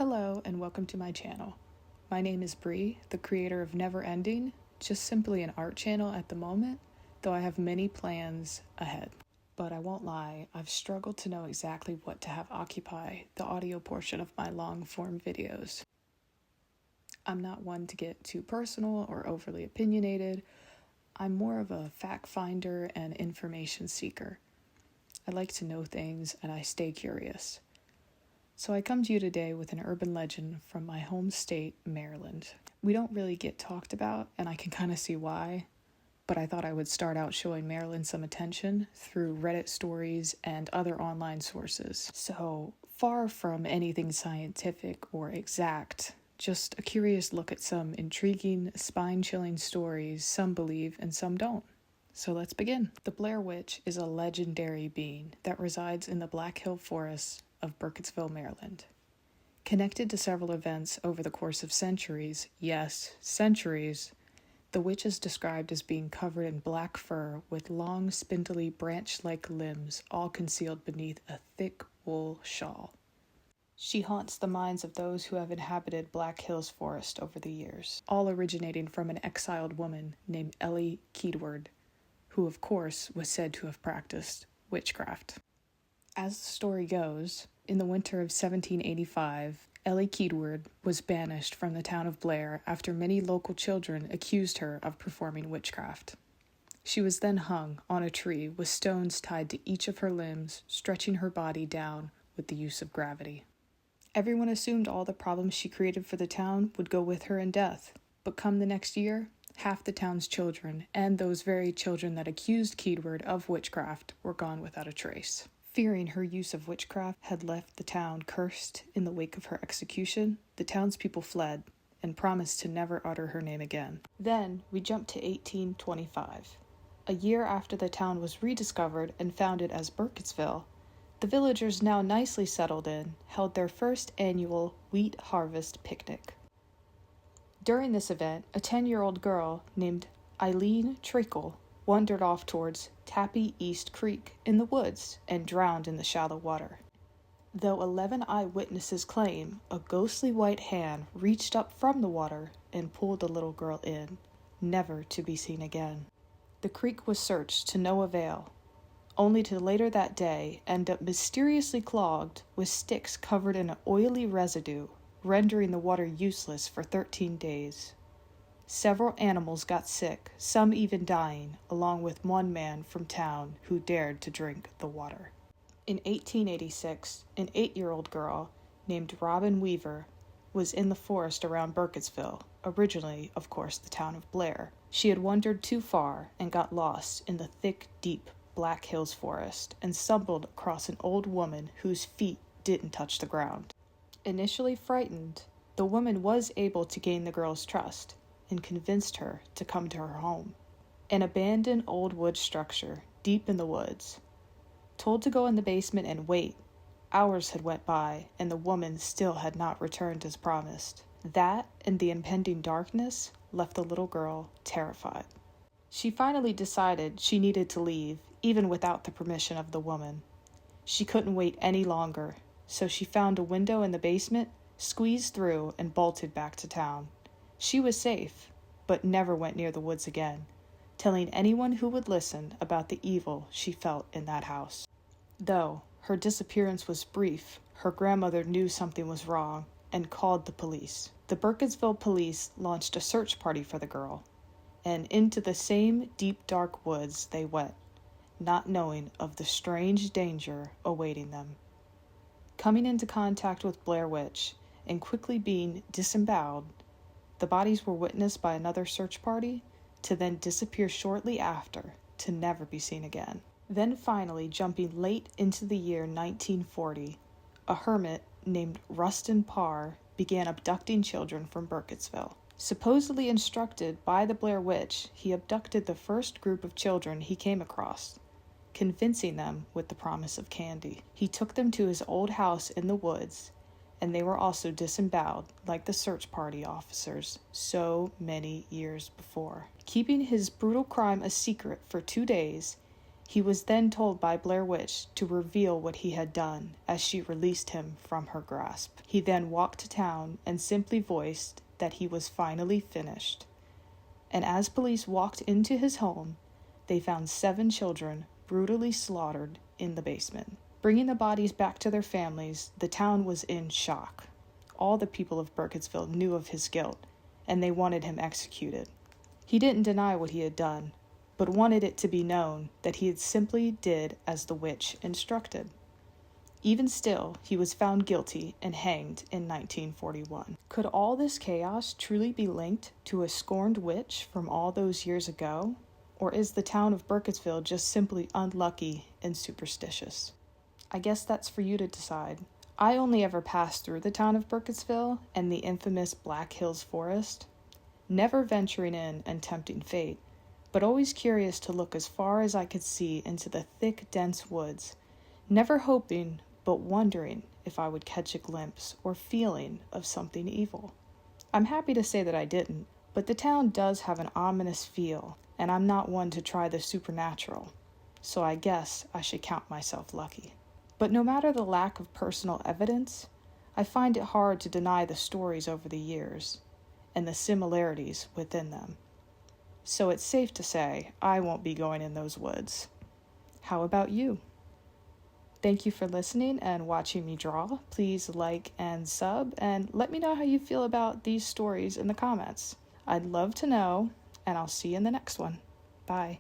Hello and welcome to my channel. My name is Bree, the creator of Never Ending, just simply an art channel at the moment, though I have many plans ahead. But I won't lie, I've struggled to know exactly what to have occupy the audio portion of my long-form videos. I'm not one to get too personal or overly opinionated. I'm more of a fact finder and information seeker. I like to know things and I stay curious. So I come to you today with an urban legend from my home state, Maryland. We don't really get talked about, and I can kind of see why, but I thought I would start out showing Maryland some attention through Reddit stories and other online sources. So far from anything scientific or exact, just a curious look at some intriguing, spine-chilling stories some believe and some don't. So let's begin. The Blair Witch is a legendary being that resides in the Black Hill Forest of Burkittsville, Maryland. Connected to several events over the course of centuries, yes, centuries, the witch is described as being covered in black fur with long, spindly, branch-like limbs, all concealed beneath a thick wool shawl. She haunts the minds of those who have inhabited Black Hills Forest over the years, all originating from an exiled woman named Ellie Keedward, who of course was said to have practiced witchcraft. As the story goes, in the winter of 1785, Ellie Keedward was banished from the town of Blair after many local children accused her of performing witchcraft. She was then hung on a tree with stones tied to each of her limbs, stretching her body down with the use of gravity. Everyone assumed all the problems she created for the town would go with her in death, but come the next year, half the town's children, and those very children that accused Keedward of witchcraft, were gone without a trace. Fearing her use of witchcraft had left the town cursed in the wake of her execution, the townspeople fled and promised to never utter her name again. Then we jump to 1825. A year after the town was rediscovered and founded as Burkittsville, the villagers, now nicely settled in, held their first annual wheat harvest picnic. During this event, a 10-year-old girl named Eileen Treacle wandered off towards Tappy East Creek in the woods and drowned in the shallow water. Though 11 eyewitnesses claim a ghostly white hand reached up from the water and pulled the little girl in, never to be seen again. The creek was searched to no avail, only to later that day end up mysteriously clogged with sticks covered in an oily residue, rendering the water useless for 13 days. Several animals got sick, some even dying, along with one man from town who dared to drink the water. In 1886, an 8-year-old girl named Robin Weaver was in the forest around Burkittsville, originally, of course, the town of Blair. She had wandered too far and got lost in the thick, deep Black Hills forest and stumbled across an old woman whose feet didn't touch the ground. Initially frightened, the woman was able to gain the girl's trust and convinced her to come to her home, an abandoned old wood structure deep in the woods. Told to go in the basement and wait, hours had went by and the woman still had not returned as promised. That and the impending darkness left the little girl terrified. She finally decided she needed to leave, even without the permission of the woman. She couldn't wait any longer, so she found a window in the basement, squeezed through, and bolted back to town. She was safe, but never went near the woods again, telling anyone who would listen about the evil she felt in that house. Though her disappearance was brief, her grandmother knew something was wrong and called the police. The Burkittsville police launched a search party for the girl, and into the same deep dark woods they went, not knowing of the strange danger awaiting them. Coming into contact with Blair Witch and quickly being disemboweled, the bodies were witnessed by another search party to then disappear shortly after to never be seen again. Then finally, jumping late into the year 1940, a hermit named Rustin Parr began abducting children from Burkittsville. Supposedly instructed by the Blair Witch, he abducted the first group of children he came across, convincing them with the promise of candy. He took them to his old house in the woods, and they were also disemboweled like the search party officers so many years before. Keeping his brutal crime a secret for 2 days, He was then told by Blair Witch to reveal what he had done as she released him from her grasp. He then walked to town and simply voiced that he was finally finished. And as police walked into his home, they found 7 children brutally slaughtered in the basement. Bringing the bodies back to their families, the town was in shock. All the people of Burkittsville knew of his guilt, and they wanted him executed. He didn't deny what he had done, but wanted it to be known that he had simply did as the witch instructed. Even still, he was found guilty and hanged in 1941. Could all this chaos truly be linked to a scorned witch from all those years ago? Or is the town of Burkittsville just simply unlucky and superstitious? I guess that's for you to decide. I only ever passed through the town of Burkittsville and the infamous Black Hills Forest, never venturing in and tempting fate, but always curious to look as far as I could see into the thick, dense woods, never hoping but wondering if I would catch a glimpse or feeling of something evil. I'm happy to say that I didn't, but the town does have an ominous feel, and I'm not one to try the supernatural, so I guess I should count myself lucky. But no matter the lack of personal evidence, I find it hard to deny the stories over the years and the similarities within them. So it's safe to say I won't be going in those woods. How about you? Thank you for listening and watching me draw. Please like and sub, and let me know how you feel about these stories in the comments. I'd love to know, and I'll see you in the next one. Bye.